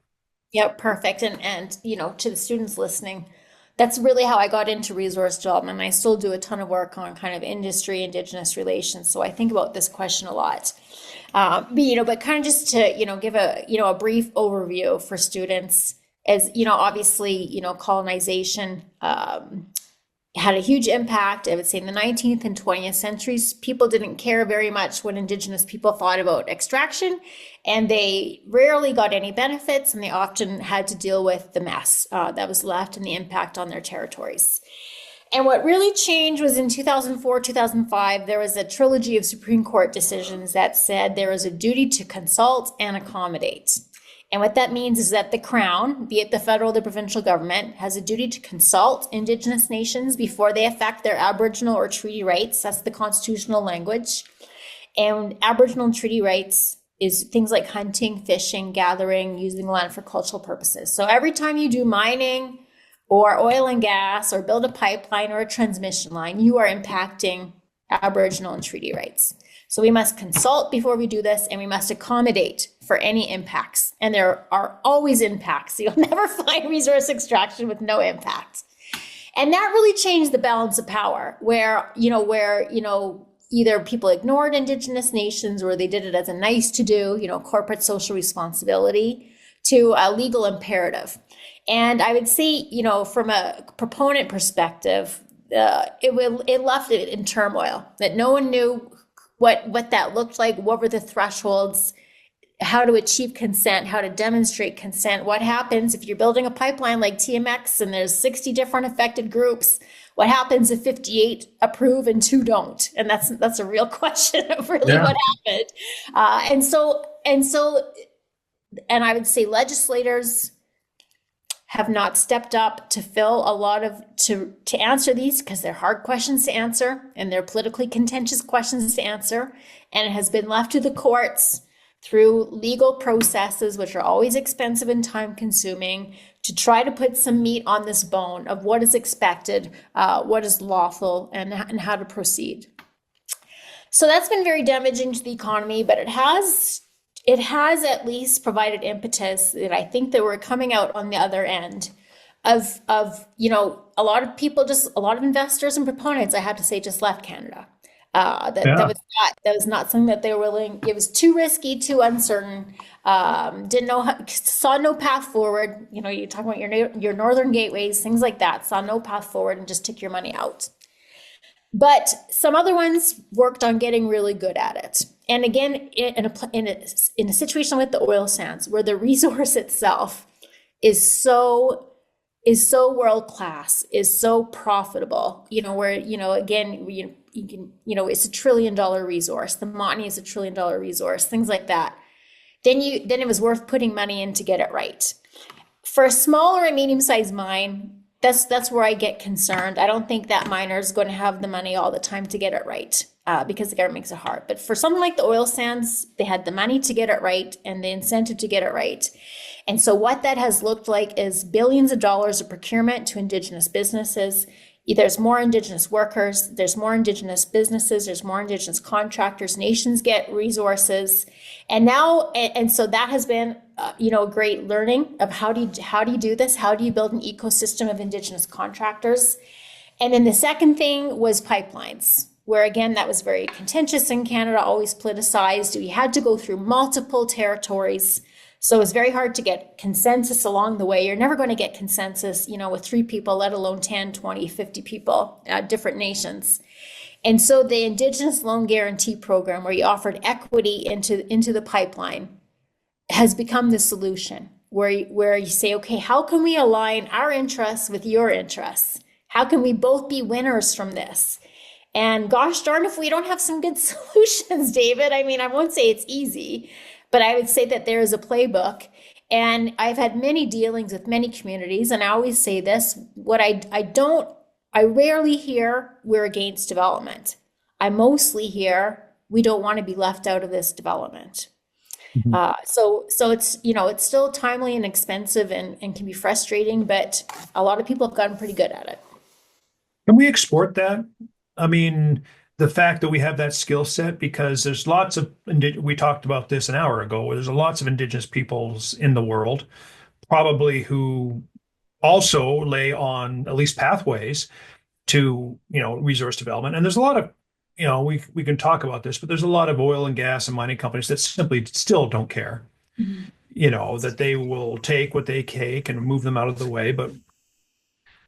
Yeah, perfect. And to the students listening, that's really how I got into resource development. I still do a ton of work on kind of industry, Indigenous relations. So I think about this question a lot. But kind of just to, give a brief overview for students, as, obviously, colonization had a huge impact. I would say in the 19th and 20th centuries, people didn't care very much what Indigenous people thought about extraction, and they rarely got any benefits, and they often had to deal with the mess that was left and the impact on their territories. And what really changed was in 2004, 2005, there was a trilogy of Supreme Court decisions that said there is a duty to consult and accommodate. And what that means is that the Crown, be it the federal or the provincial government, has a duty to consult Indigenous nations before they affect their Aboriginal or treaty rights. That's the constitutional language. And Aboriginal and treaty rights is things like hunting, fishing, gathering, using the land for cultural purposes. So every time you do mining or oil and gas or build a pipeline or a transmission line, you are impacting Aboriginal and treaty rights. So we must consult before we do this, and we must accommodate for any impacts. And there are always impacts. You'll never find resource extraction with no impact. And that really changed the balance of power, where either people ignored Indigenous nations or they did it as a nice to do, corporate social responsibility, to a legal imperative. And I would say, from a proponent perspective, it left it in turmoil, that no one knew what that looked like, what were the thresholds, how to achieve consent, how to demonstrate consent, what happens if you're building a pipeline like TMX and there's 60 different affected groups, what happens if 58 approve and 2 don't? And that's a real question of really what happened. And I would say legislators have not stepped up to fill a lot of, to answer these, because they're hard questions to answer and they're politically contentious questions to answer. And it has been left to the courts through legal processes, which are always expensive and time consuming, to try to put some meat on this bone of what is expected, what is lawful, and how to proceed. So that's been very damaging to the economy, but it has at least provided impetus that I think that we're coming out on the other end of a lot of investors and proponents, I have to say, just left Canada. That was not something that they were willing. It was too risky, too uncertain. Saw no path forward. You talk about your northern gateways, things like that. Saw no path forward and just took your money out. But some other ones worked on getting really good at it. And again, in a situation with the oil sands, where the resource itself is so world class, is so profitable, again, you can, it's $1 trillion resource. The Montney is $1 trillion resource, things like that. Then it was worth putting money in to get it right. For a small or a medium-sized mine, that's where I get concerned. I don't think that miner is going to have the money all the time to get it right, because the government makes it hard. But for something like the oil sands, they had the money to get it right and the incentive to get it right. And so what that has looked like is billions of dollars of procurement to Indigenous businesses. There's more Indigenous workers, there's more Indigenous businesses, there's more Indigenous contractors, nations get resources. And so that has been, a great learning of how do you do this? How do you build an ecosystem of Indigenous contractors? And then the second thing was pipelines, where again, that was very contentious in Canada, always politicized. We had to go through multiple territories. So it's very hard to get consensus along the way. You're never going to get consensus, with 3 people, let alone 10, 20, 50 people, different nations. And so the Indigenous Loan Guarantee Program, where you offered equity into the pipeline, has become the solution, where you say, okay, how can we align our interests with your interests? How can we both be winners from this? And gosh darn if we don't have some good solutions, David. I mean, I won't say it's easy, but I would say that there is a playbook. And I've had many dealings with many communities, and I always say this, I rarely hear we're against development. I mostly hear we don't want to be left out of this development. Mm-hmm. So it's, it's still timely and expensive and can be frustrating, but a lot of people have gotten pretty good at it. Can we export that? I mean, the fact that we have that skill set, because there's lots of, we talked about this an hour ago, where there's lots of Indigenous peoples in the world, probably who also lay on at least pathways to, resource development. And there's a lot of, we can talk about this, but there's a lot of oil and gas and mining companies that simply still don't care, mm-hmm. That they will take what they take and move them out of the way. But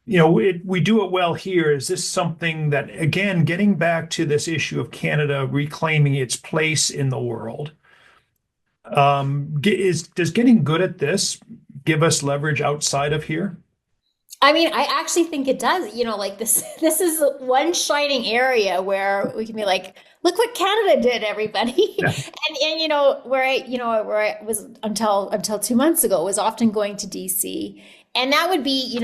we do it well here. Is this something that, again, getting back to this issue of Canada reclaiming its place in the world, does getting good at this give us leverage outside of here? I mean, I actually think it does. Like this, this is one shining area where we can be like, look what Canada did, everybody. Yeah. And where I was until 2 months ago was often going to DC, and that would be,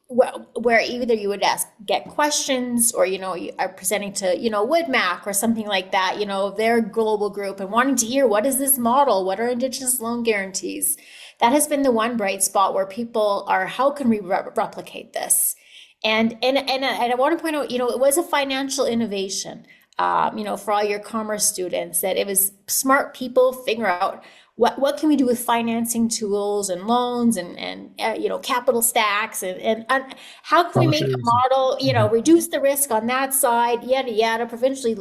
where either you would get questions, or you are presenting to Woodmac or something like that, their global group, and wanting to hear, what is this model, what are Indigenous loan guarantees. That has been the one bright spot where people are, how can we replicate this? And I want to point out, it was a financial innovation, for all your commerce students, that it was smart people figure out what can we do with financing tools and loans and capital stacks, and how can we make a Tranches. model, Mhm. reduce the risk on that side, yada yada, provincially,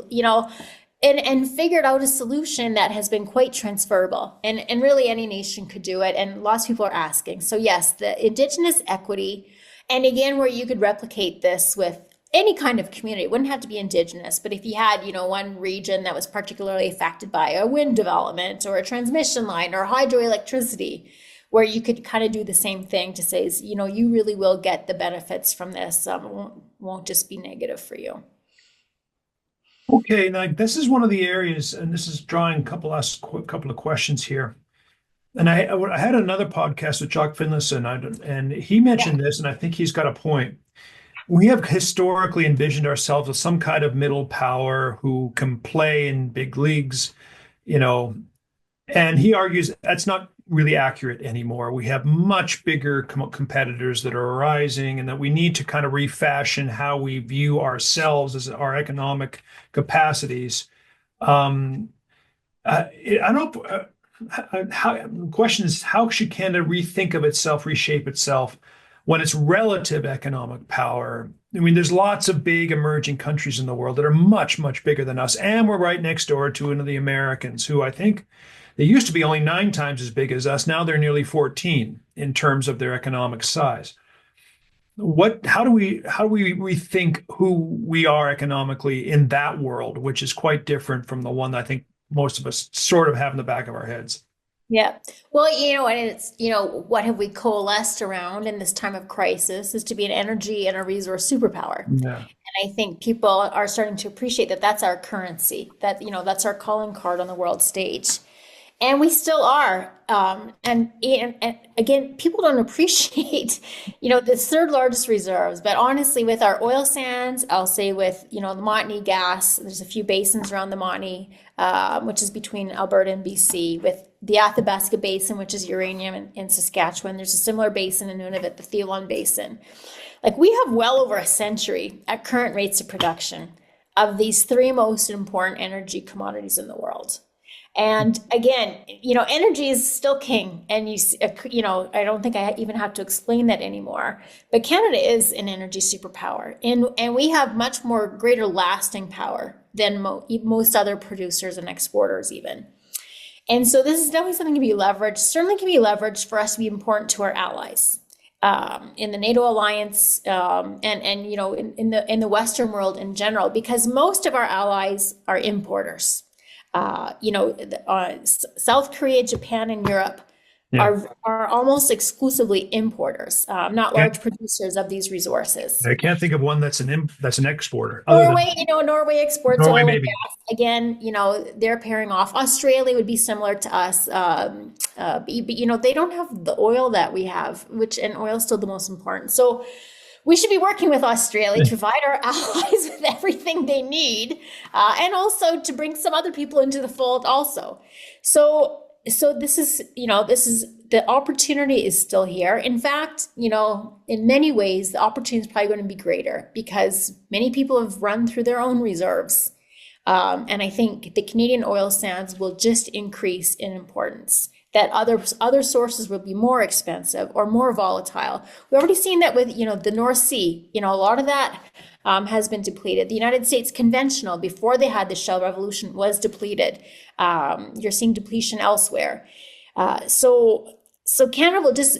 and figured out a solution that has been quite transferable, and really any nation could do it, and lots of people are asking. So yes, the Indigenous equity, and again, where you could replicate this with any kind of community. It wouldn't have to be Indigenous, but if you had, one region that was particularly affected by a wind development or a transmission line or hydroelectricity, where you could kind of do the same thing to say, you really will get the benefits from this. Won't just be negative for you. Okay, now this is one of the areas, and this is drawing a couple of questions here. And I had another podcast with Jock Finlayson, and he Yeah. mentioned this, and I think he's got a point. We have historically envisioned ourselves as some kind of middle power who can play in big leagues, you know, and he argues that's not really accurate anymore. We have much bigger competitors that are arising, and that we need to kind of refashion how we view ourselves as our economic capacities. Um, I don't. How the question is, how should Canada rethink of itself, reshape itself when its relative economic power? I mean, there's lots of big emerging countries in the world that are much, much bigger than us, and we're right next door to one of the Americans, who I think they used to be only 9 times as big as us. Now they're nearly 14 in terms of their economic size. How do we rethink who we are economically in that world, which is quite different from the one that I think most of us sort of have in the back of our heads? Yeah. Well, and it's, what have we coalesced around in this time of crisis is to be an energy and a resource superpower. Yeah. And I think people are starting to appreciate that that's our currency, that, that's our calling card on the world stage. And we still are. And again, people don't appreciate, the third largest reserves. But honestly, with our oil sands, I'll say with, the Montney gas, there's a few basins around the Montney, which is between Alberta and BC, with the Athabasca Basin, which is uranium in Saskatchewan. There's a similar basin in Nunavut, the Theon Basin. Like, we have well over a century at current rates of production of these three most important energy commodities in the world. And again, energy is still king. And I don't think I even have to explain that anymore. But Canada is an energy superpower, and we have much more greater lasting power than most other producers and exporters even. And so this is definitely something to be leveraged. Certainly can be leveraged for us to be important to our allies, in the NATO alliance, and in the Western world in general, because most of our allies are importers. South Korea, Japan, and Europe Yeah. are almost exclusively importers, not Can't, large producers of these resources. I can't think of one that's an exporter other than Norway exports Norway, oil and maybe. gas. Again, they're pairing off. Australia would be similar to us, but they don't have the oil that we have, and oil is still the most important. So we should be working with Australia to provide our allies with everything they need, and also to bring some other people into the fold also. So this is the opportunity is still here. In fact, in many ways, the opportunity is probably going to be greater because many people have run through their own reserves. And I think the Canadian oil sands will just increase in importance, that other sources will be more expensive or more volatile. We've already seen that with, the North Sea. A lot of that has been depleted. The United States conventional, before they had the shale revolution, was depleted. You're seeing depletion elsewhere. So Canada will just,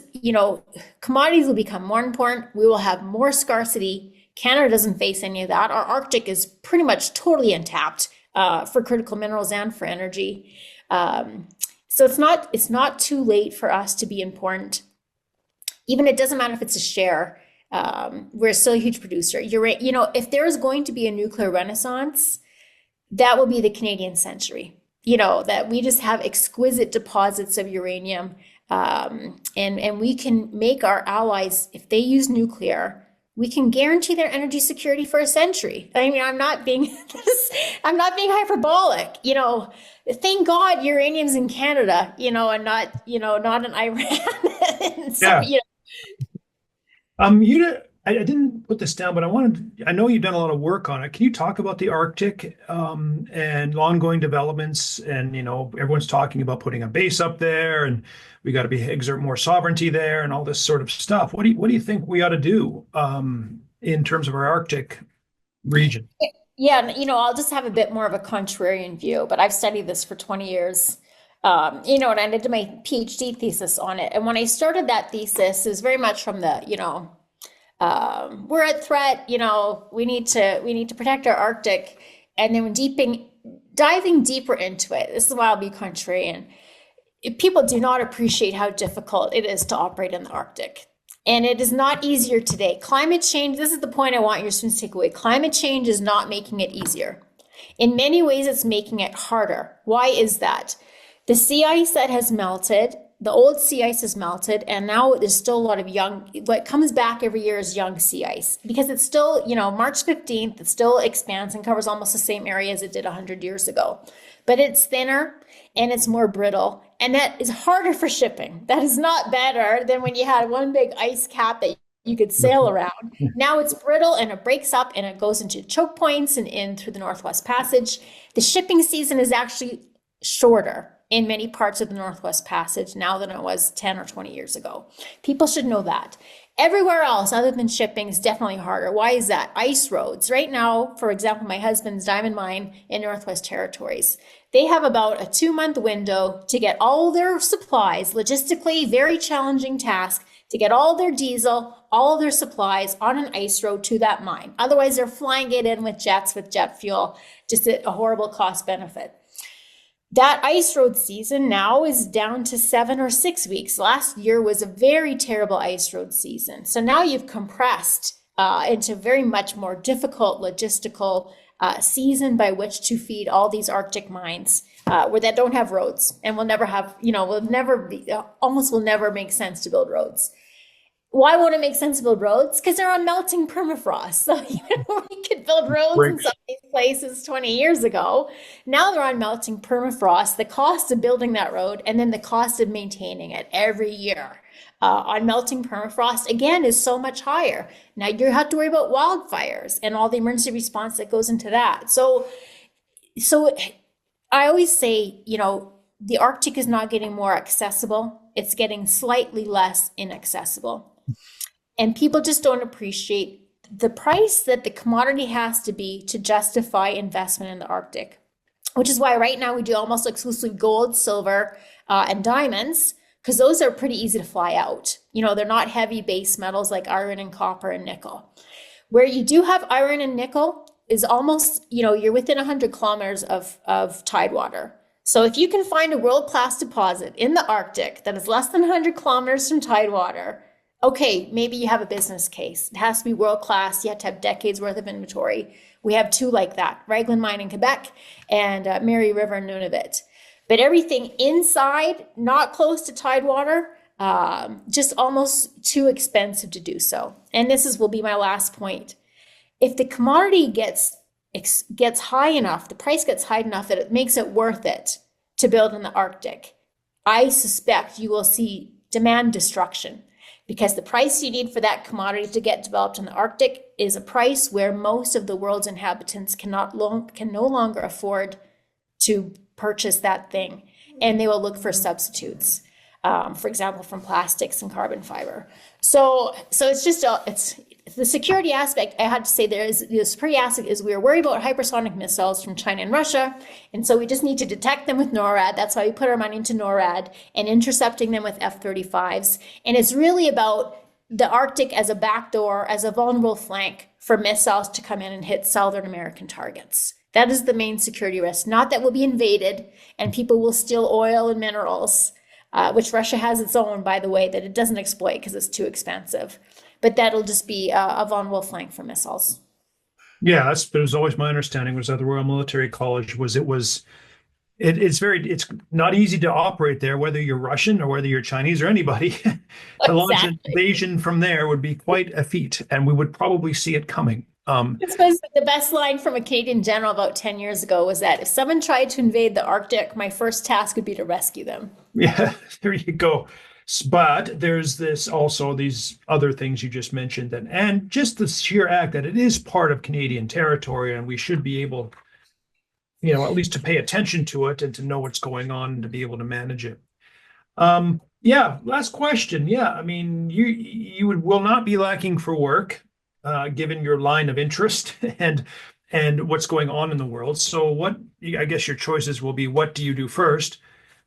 commodities will become more important. We will have more scarcity. Canada doesn't face any of that. Our Arctic is pretty much totally untapped, for critical minerals and for energy. So it's not too late for us to be important. Even it doesn't matter if it's a share. We're still a huge producer. You're right. You know, if there is going to be a nuclear renaissance, that will be the Canadian century. You know, that we just have exquisite deposits of uranium, and we can make our allies, if they use nuclear, we can guarantee their energy security for a century. I mean, I'm not being hyperbolic. You know, thank God uranium's in Canada, you know, and not in Iran. So, Yeah. you know, I didn't put this down, but I know you've done a lot of work on it. Can you talk about the Arctic, and ongoing developments? And, you know, everyone's talking about putting a base up there, and we got to exert more sovereignty there and all this sort of stuff. What do you think we ought to do, in terms of our Arctic region? yeah, you know, I'll just have a bit more of a contrarian view, but I've studied this for 20 years. You know, and I did my PhD thesis on it. And when I started that thesis, it was very much from the, you know, we're at threat, you know, we need to protect our Arctic. And then diving deeper into it, this is why I'll be contrarian. People do not appreciate how difficult it is to operate in the Arctic. And it is not easier today. Climate change, this is the point I want your students to take away. Climate change is not making it easier. In many ways, it's making it harder. Why is that? The sea ice that has melted, the old sea ice has melted, and now there's still a lot of what comes back every year is young sea ice, because it's still, you know, March 15th, it still expands and covers almost the same area as it did 100 years ago. But it's thinner and it's more brittle, and that is harder for shipping. That is not better than when you had one big ice cap that you could sail around. Now it's brittle and it breaks up and it goes into choke points and in through the Northwest Passage. The shipping season is actually shorter in many parts of the Northwest Passage now than it was 10 or 20 years ago. People should know that. Everywhere else other than shipping is definitely harder. Why is that? Ice roads. Right now, for example, my husband's diamond mine in Northwest Territories, they have about a 2-month window to get all their supplies, logistically very challenging task, to get all their diesel, all their supplies on an ice road to that mine. Otherwise, they're flying it in with jets, with jet fuel, just a horrible cost benefit. That ice road season now is down to 7 or 6 weeks. Last year was a very terrible ice road season. So now you've compressed into very much more difficult logistical season by which to feed all these Arctic mines where that don't have roads and will never have, you know, almost will never make sense to build roads. Why won't it make sense to build roads? Because they're on melting permafrost. So, you know, we could build roads in some of these places 20 years ago. Now they're on melting permafrost. The cost of building that road and then the cost of maintaining it every year on melting permafrost, again, is so much higher. Now you have to worry about wildfires and all the emergency response that goes into that. So I always say, you know, the Arctic is not getting more accessible. It's getting slightly less inaccessible. And people just don't appreciate the price that the commodity has to be to justify investment in the Arctic, which is why right now we do almost exclusively gold, silver, and diamonds, because those are pretty easy to fly out. You know, they're not heavy base metals like iron and copper and nickel. Where you do have iron and nickel is almost, you know, you're within 100 kilometers of tidewater. So if you can find a world-class deposit in the Arctic that is less than 100 kilometers from tidewater, okay, maybe you have a business case. It has to be world-class. You have to have decades worth of inventory. We have 2 like that, Raglan Mine in Quebec and Mary River in Nunavut. But everything inside, not close to tidewater, just almost too expensive to do so. And will be my last point. If the commodity gets high enough, the price gets high enough that it makes it worth it to build in the Arctic, I suspect you will see demand destruction, because the price you need for that commodity to get developed in the Arctic is a price where most of the world's inhabitants can no longer afford to purchase that thing, and they will look for substitutes, for example, from plastics and carbon fiber. So it's just it's the security aspect. I had to say the security aspect is we are worried about hypersonic missiles from China and Russia, and so we just need to detect them with NORAD. That's why we put our money into NORAD and intercepting them with F-35s. And it's really about the Arctic as a backdoor, as a vulnerable flank for missiles to come in and hit Southern American targets. That is the main security risk. Not that we'll be invaded and people will steal oil and minerals, which Russia has its own, by the way, that it doesn't exploit because it's too expensive. But that'll just be a vulnerable flank for missiles. Yeah, that was always my understanding was that the Royal Military College it's not easy to operate there, whether you're Russian or whether you're Chinese or anybody. To launch an Exactly. invasion from there would be quite a feat, and we would probably see it coming. This was the best line from a Canadian general about 10 years ago was that if someone tried to invade the Arctic, my first task would be to rescue them. Yeah, there you go. But there's this also these other things you just mentioned, and just the sheer act that it is part of Canadian territory, and we should be able, at least to pay attention to it and to know what's going on and to be able to manage it. Yeah, last question. Yeah, I mean, will not be lacking for work, given your line of interest and what's going on in the world. So, I guess your choices will be: what do you do first?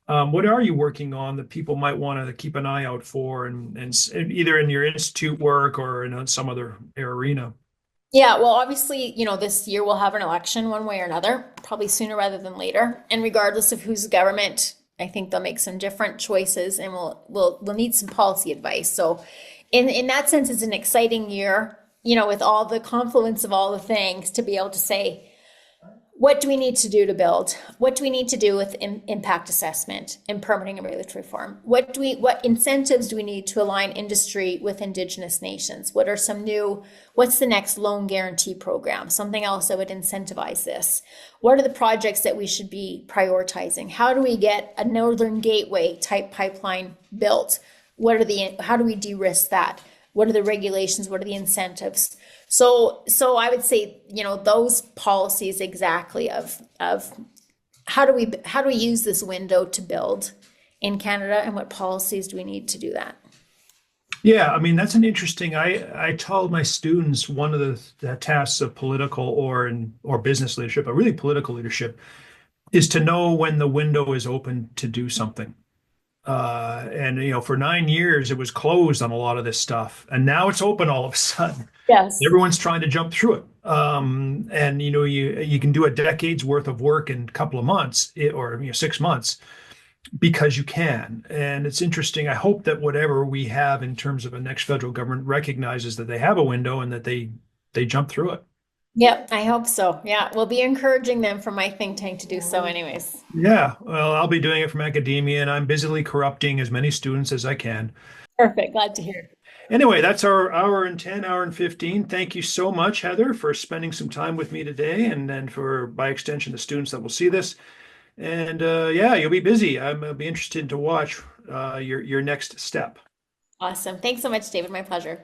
What are you working on that people might want to keep an eye out for, and either in your institute work or in some other arena? Yeah, well, obviously, this year we'll have an election one way or another, probably sooner rather than later. And regardless of who's government, I think they'll make some different choices, and we'll need some policy advice. So, in that sense, it's an exciting year, with all the confluence of all the things to be able to say, what do we need to do to build? What do we need to do with impact assessment and permitting and regulatory reform? What incentives do we need to align industry with Indigenous nations? What's the next loan guarantee program? Something else that would incentivize this. What are the projects that we should be prioritizing? How do we get a Northern Gateway type pipeline built? How do we de-risk that? What are the regulations? What are the incentives? So I would say, those policies exactly of how do we use this window to build in Canada, and what policies do we need to do that? Yeah, I mean, that's an interesting. I told my students one of the tasks of political or business leadership, but really political leadership, is to know when the window is open to do something. And for 9 years it was closed on a lot of this stuff, and now it's open all of a sudden. Yes. Everyone's trying to jump through it. And you can do a decade's worth of work in a couple of months, or 6 months, because you can. And it's interesting. I hope that whatever we have in terms of a next federal government recognizes that they have a window and that they jump through it. Yep, I hope so. Yeah, we'll be encouraging them from my think tank to do so anyways. Yeah, well, I'll be doing it from academia, and I'm busily corrupting as many students as I can. Perfect. Glad to hear. Anyway, that's our hour and 10, hour and 15. Thank you so much, Heather, for spending some time with me today, and then for, by extension, the students that will see this. And yeah, you'll be busy. I'll be interested to watch your next step. Awesome. Thanks so much, David. My pleasure.